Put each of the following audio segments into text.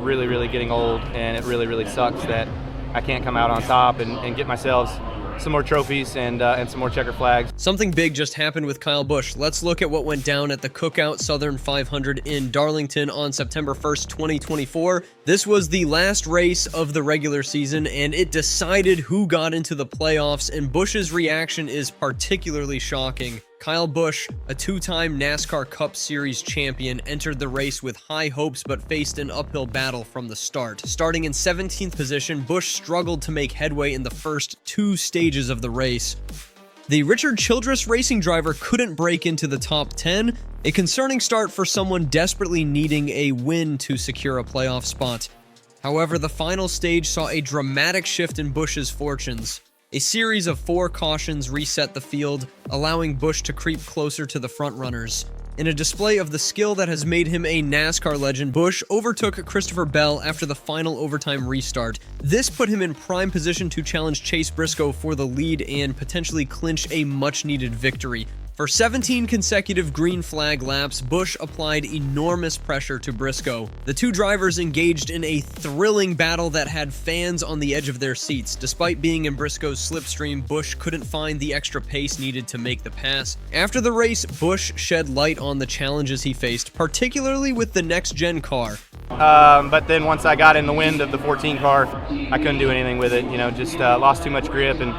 really getting old, and it really sucks that I can't come out on top and get myself some more trophies and some more checker flags. Something big just happened with Kyle Busch. Let's look at what went down at the Cookout Southern 500 in Darlington on September 1st, 2024. This was the last race of the regular season, and it decided who got into the playoffs, and Busch's reaction is particularly shocking. Kyle Busch, a two-time NASCAR Cup Series champion, entered the race with high hopes but faced an uphill battle from the start. Starting in 17th position, Busch struggled to make headway in the first two stages of the race. The Richard Childress racing driver couldn't break into the top 10, a concerning start for someone desperately needing a win to secure a playoff spot. However, the final stage saw a dramatic shift in Busch's fortunes. A series of 4 cautions reset the field, allowing Busch to creep closer to the frontrunners. In a display of the skill that has made him a NASCAR legend, Busch overtook Christopher Bell after the final overtime restart. This put him in prime position to challenge Chase Briscoe for the lead and potentially clinch a much-needed victory. For 17 consecutive green flag laps, Busch applied enormous pressure to Briscoe. The two drivers engaged in a thrilling battle that had fans on the edge of their seats. Despite being in Briscoe's slipstream, Busch couldn't find the extra pace needed to make the pass. After the race, Busch shed light on the challenges he faced, particularly with the next-gen car. But then once I got in the wind of the 14 car, I couldn't do anything with it. Just lost too much grip, and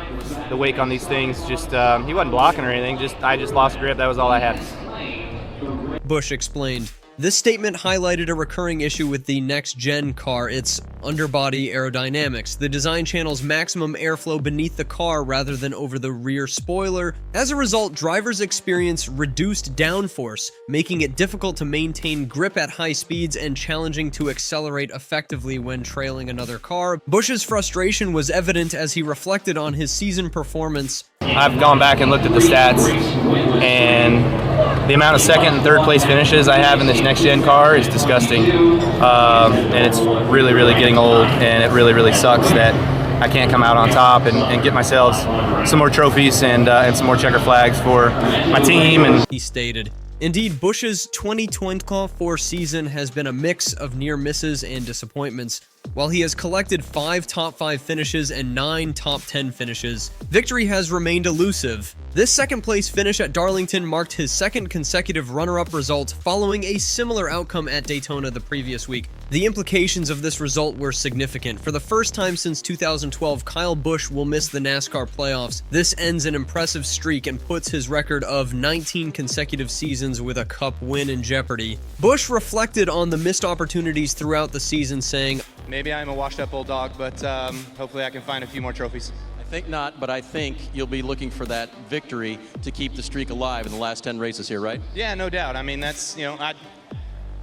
the wake on these things, he wasn't blocking or anything, I just lost grip. That was all I had. Busch explained. This statement highlighted a recurring issue with the next-gen car, its underbody aerodynamics. The design channels maximum airflow beneath the car rather than over the rear spoiler. As a result, drivers experience reduced downforce, making it difficult to maintain grip at high speeds and challenging to accelerate effectively when trailing another car. Busch's frustration was evident as he reflected on his season performance. I've gone back and looked at the stats, and the amount of second and third place finishes I have in this next-gen car is disgusting, and it's really getting old, and it really sucks that I can't come out on top and get myself some more trophies and some more checker flags for my team. And he stated. Indeed, Busch's 2024 season has been a mix of near misses and disappointments. While he has collected 5 top 5 finishes and 9 top 10 finishes, victory has remained elusive. This second place finish at Darlington marked his second consecutive runner-up result following a similar outcome at Daytona the previous week. The implications of this result were significant. For the first time since 2012, Kyle Busch will miss the NASCAR playoffs. This ends an impressive streak and puts his record of 19 consecutive seasons with a Cup win in jeopardy. Busch reflected on the missed opportunities throughout the season, saying, maybe I'm a washed-up old dog, but hopefully I can find a few more trophies. I think not, but I think you'll be looking for that victory to keep the streak alive in the last 10 races here, right? Yeah, no doubt. I mean, that's, I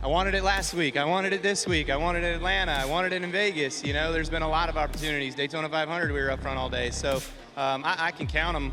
wanted it last week. I wanted it this week. I wanted it in Atlanta. I wanted it in Vegas. There's been a lot of opportunities. Daytona 500, we were up front all day. So I can count them,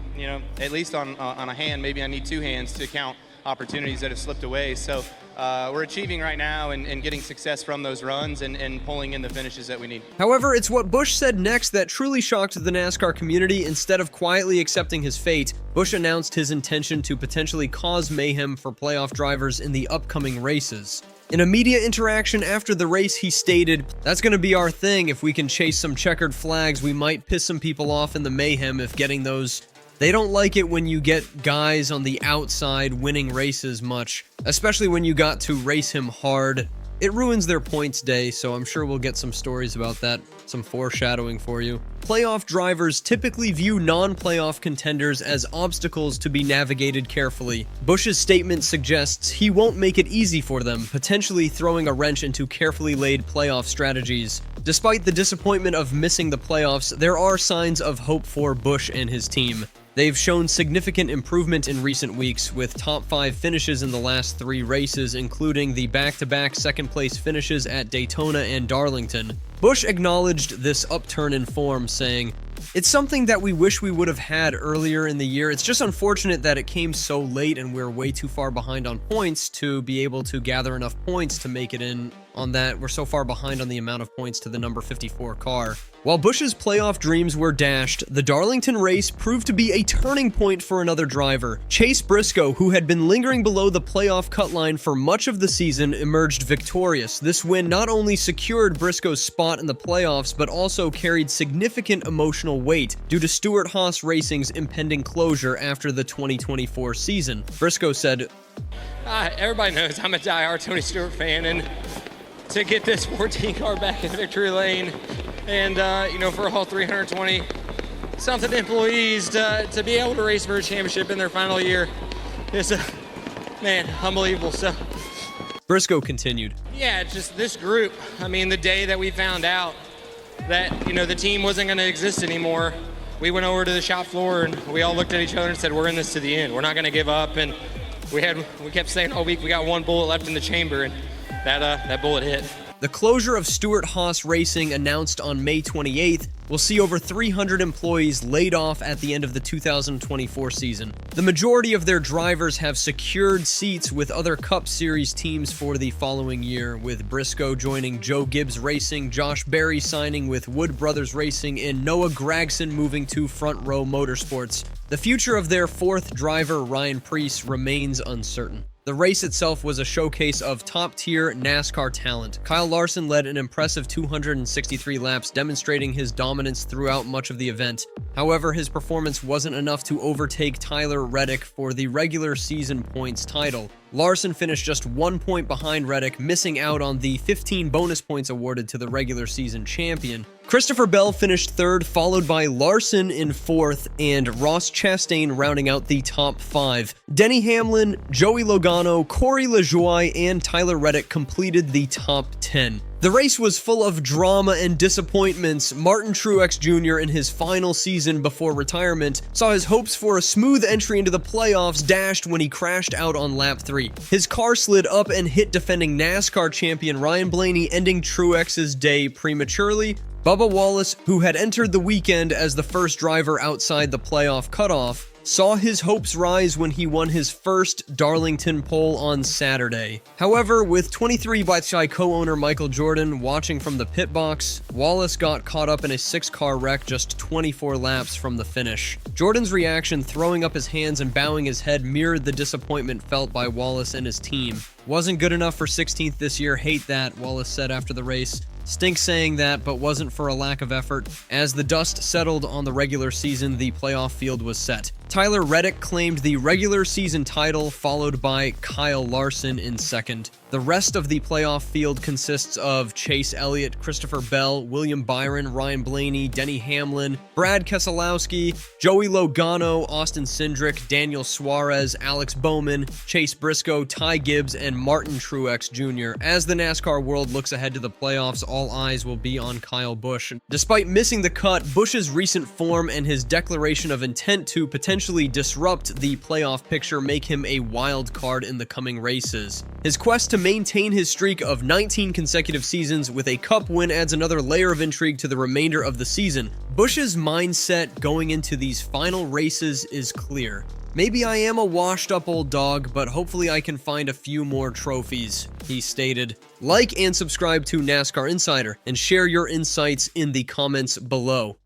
at least on a hand. Maybe I need 2 hands to count opportunities that have slipped away. So we're achieving right now and getting success from those runs and pulling in the finishes that we need. However, it's what Busch said next that truly shocked the NASCAR community. Instead of quietly accepting his fate, Busch announced his intention to potentially cause mayhem for playoff drivers in the upcoming races. In a media interaction after the race, he stated, "That's going to be our thing. If we can chase some checkered flags, we might piss some people off in the mayhem if getting those. They don't like it when you get guys on the outside winning races much, especially when you got to race him hard. It ruins their points day, so I'm sure we'll get some stories about that, some foreshadowing for you." Playoff drivers typically view non-playoff contenders as obstacles to be navigated carefully. Busch's statement suggests he won't make it easy for them, potentially throwing a wrench into carefully laid playoff strategies. Despite the disappointment of missing the playoffs, there are signs of hope for Busch and his team. They've shown significant improvement in recent weeks, with top 5 finishes in the last 3 races, including the back-to-back second-place finishes at Daytona and Darlington. Busch acknowledged this upturn in form, saying, "It's something that we wish we would have had earlier in the year. It's just unfortunate that it came so late and we're way too far behind on points to be able to gather enough points to make it in on that. We're so far behind on the amount of points to the number 54 car. While Busch's playoff dreams were dashed, the Darlington race proved to be a turning point for another driver. Chase Briscoe, who had been lingering below the playoff cut line for much of the season, emerged victorious. This win not only secured Briscoe's spot in the playoffs, but also carried significant emotional weight due to Stewart-Haas Racing's impending closure after the 2024 season. Briscoe said, everybody knows I'm a die-hard Tony Stewart fan, and to get this 14 car back in victory lane and, for all 320-something employees to be able to race for a championship in their final year is, unbelievable. So, Briscoe continued. Yeah, it's just this group. I mean, the day that we found out that, the team wasn't going to exist anymore, we went over to the shop floor and we all looked at each other and said, we're in this to the end. We're not going to give up. And we kept saying all week we got one bullet left in the chamber, and that bullet hit. The closure of Stewart-Haas Racing, announced on May 28th, will see over 300 employees laid off at the end of the 2024 season. The majority of their drivers have secured seats with other Cup Series teams for the following year, with Briscoe joining Joe Gibbs Racing, Josh Berry signing with Wood Brothers Racing, and Noah Gragson moving to Front Row Motorsports. The future of their fourth driver, Ryan Preece, remains uncertain. The race itself was a showcase of top-tier NASCAR talent. Kyle Larson led an impressive 263 laps, demonstrating his dominance throughout much of the event. However, his performance wasn't enough to overtake Tyler Reddick for the regular season points title. Larson finished just 1 point behind Reddick, missing out on the 15 bonus points awarded to the regular season champion. Christopher Bell finished third, followed by Larson in fourth, and Ross Chastain rounding out the top 5. Denny Hamlin, Joey Logano, Corey LaJoie, and Tyler Reddick completed the top 10. The race was full of drama and disappointments. Martin Truex Jr. in his final season before retirement saw his hopes for a smooth entry into the playoffs dashed when he crashed out on lap 3. His car slid up and hit defending NASCAR champion Ryan Blaney, ending Truex's day prematurely. Bubba Wallace, who had entered the weekend as the first driver outside the playoff cutoff, saw his hopes rise when he won his first Darlington pole on Saturday. However, with 23 by co-owner Michael Jordan watching from the pit box, Wallace got caught up in a 6-car wreck just 24 laps from the finish. Jordan's reaction, throwing up his hands and bowing his head, mirrored the disappointment felt by Wallace and his team. Wasn't good enough for 16th this year, hate that, Wallace said after the race. Stinks saying that, but wasn't for a lack of effort. As the dust settled on the regular season, the playoff field was set. Tyler Reddick claimed the regular season title, followed by Kyle Larson in second. The rest of the playoff field consists of Chase Elliott, Christopher Bell, William Byron, Ryan Blaney, Denny Hamlin, Brad Keselowski, Joey Logano, Austin Cindric, Daniel Suarez, Alex Bowman, Chase Briscoe, Ty Gibbs, and Martin Truex Jr. As the NASCAR world looks ahead to the playoffs, all eyes will be on Kyle Busch. Despite missing the cut, Busch's recent form and his declaration of intent to potentially disrupt the playoff picture make him a wild card in the coming races. His quest to maintain his streak of 19 consecutive seasons with a cup win adds another layer of intrigue to the remainder of the season. Busch's mindset going into these final races is clear. Maybe I am a washed-up old dog, but hopefully I can find a few more trophies, he stated. Like and subscribe to NASCAR Insider, and share your insights in the comments below.